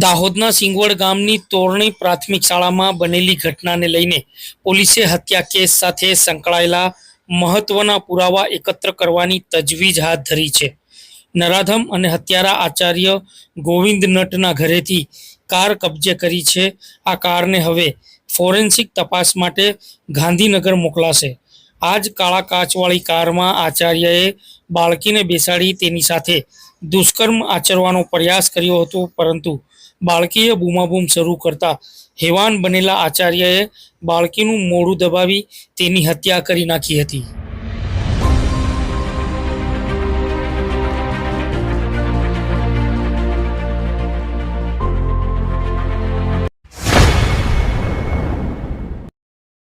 દાહોદના સિંગવડ ગામની તોરણી પ્રાથમિક શાળામાં બનેલી ઘટનાને લઈને પોલીસે હત્યા કેસ સાથે સંકળાયેલા મહત્વના પુરાવા એકત્ર કરવાની તજવીજ હાથ ધરી છે. નરાધમ અને હત્યારા આચાર્ય ગોવિંદ નટના ઘરેથી કાર કબજે કરી છે. આ કારને હવે ફોરેન્સિક તપાસ માટે ગાંધીનગર મોકલાશે. આ જ કાળા કાચવાળી કારમાં આચાર્યએ બાળકીને બેસાડી તેની સાથે દુષ્કર્મ આચરવાનો પ્રયાસ કર્યો હતો, પરંતુ બાળકીએ બૂમાબૂમ શરૂ કરતા હેવાન બનેલા આચાર્યએ બાળકીનું મોઢું દબાવી તેની હત્યા કરી નાખી હતી.